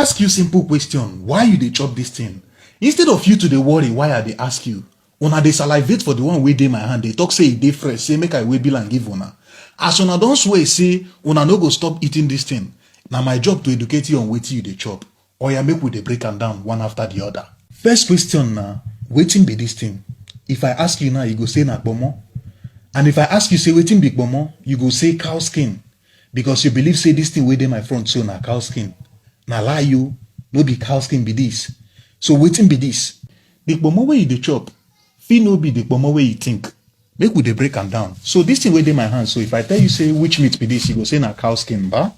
ask you simple question, why you dey chop this thing? Instead of you to dey worry why I dey ask you, una dey salivate for the one wey dey my hand, dey talk say e dey fresh, say make I wey bill and give una. As una don swear say una no go stop eating this thing, na my job to educate you on wetin you dey chop. Oya, make we dey break am down one after the other. First question na, wetin be this thing? If I ask you now, you go say na kpomo. And if I ask you say wetin be kpomo, you go say cow skin, because you believe say this thing wey dey my front so na cow skin. Na lie you, no be cow skin be this. So wetin be this? The kpomo wey you dey chop fit no be the kpomo wey you think. Make we dey break am down. So this thing wey dey my hand, so if I tell you say which meat be this, you go say na cow skin, ba?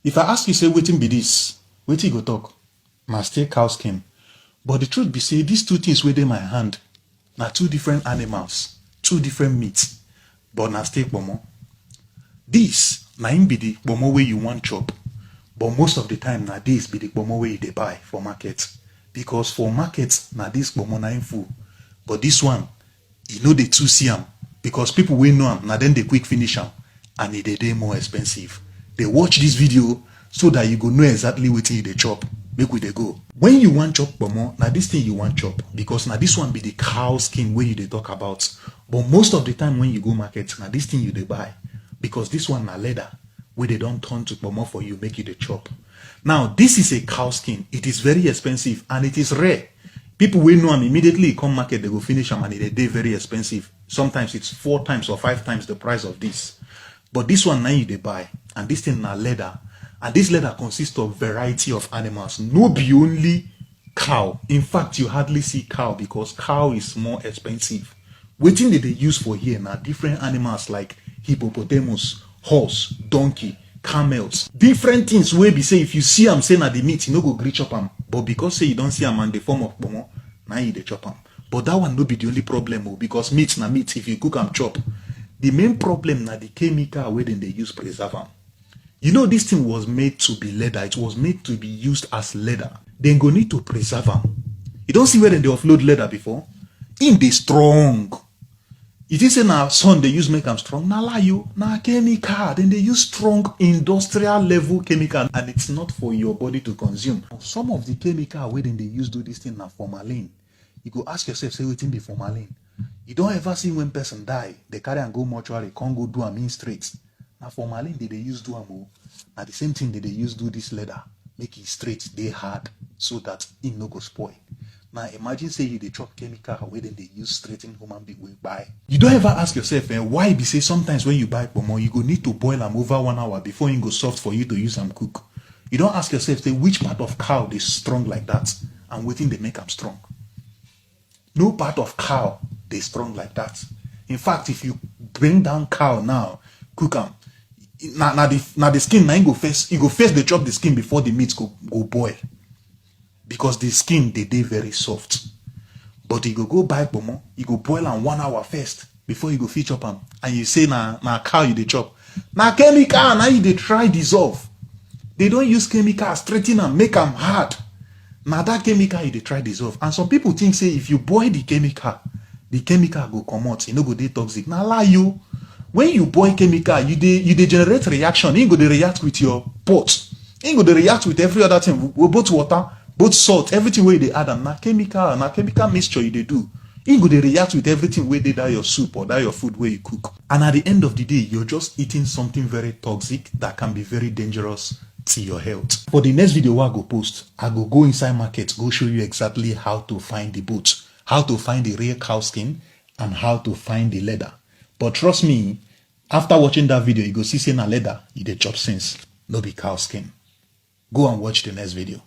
If I ask you say wetin be this, wetin you go talk? Na still cow skin. But the truth be say these two things wey dey my hand na two different animals, two different meats, but na still kpomo. This na im be the kpomo wey you wan chop. But most of the time, na this be the kpomo wey you dey buy for market. Because for market, na this kpomo na im full. But this one, you no dey too see am. Because people wey know am, na dem dey quick finish am. And e dey more expensive. They watch this video so that you go know exactly wetin you dey chop. Make we dey go. When you wan chop kpomo, na this thing you wan chop. Because na this one be the cow skin wey you dey talk about. But most of the time when you go market, na this thing you dey buy. Because this one na leather wey they don't turn to kpomo for you, make you the chop. Now, this is a cow skin. It is very expensive and it is rare. People will know am immediately come market, they go finish them and it dey very expensive. Sometimes it's 4 times or 5 times the price of this. But this one now you dey buy, and this thing na leather. And this leather consists of variety of animals. No be only cow. In fact, you hardly see cow because cow is more expensive. Wetin they use for here now different animals like hippopotamus, horse, donkey, camels, different things wey be say if you see am say na the meat, you no go gree chop am. But because say you don't see am and the form of kpomo, now you dey chop am. But that one no be the only problem, because meat na meat. If you cook am chop, the main problem na the chemical wey dem dey use preserve am. You know this thing was made to be leather. It was made to be used as leather. Then go need to preserve am. You don't see where dem dey offload leather before? In dey strong. You think say na sun they use make am strong? Na lie you, na chemical. Then they use strong industrial level chemical, and it's not for your body to consume. Some of the chemical wey dem dey use do this thing na formalin. You go ask yourself, say wetin be formalin? You don't ever see when person die, they carry and go mortuary, can't go do am in straight. Na formalin they use do am. Na the same thing they use do this leather, make it straight, they hard, so that it no go spoil. Now imagine say you dey chop chemical where they use straighten human being wey buy. You don't ever ask yourself why be say sometimes when you buy kpomo, you go need to boil am over 1 hour before it go soft for you to use am cook. You don't ask yourself say which part of cow dey strong like that and wetin dey make am strong. No part of cow dey strong like that. In fact, if you bring down cow now, cook am, na the skin na go first. You go first dey chop the skin before the meat go boil. Because the skin they very soft. But you go buy kpomo, you go boil am 1 hour first before you go fit chop am. And you say na cow you dey chop. Na chemical now you dey try dissolve. They don't use chemical straighten am, make am hard. Now that chemical you dey try dissolve. And some people think say if you boil the chemical go come out, you no go dey toxic. Now lie you. When you boil chemical, you dey generate reaction. You go dey react with your pot. You go dey react with every other thing, both water, both salt, everything where they add, and na chemical mixture you they do. You go they react with everything where they die your soup or die your food where you cook. And at the end of the day, you're just eating something very toxic that can be very dangerous to your health. For the next video I go post, I go inside market, go show you exactly how to find the boots, how to find the real cow skin, and how to find the leather. But trust me, after watching that video, you go see say na leather, you dey chop sense, no be cow skin. Go and watch the next video.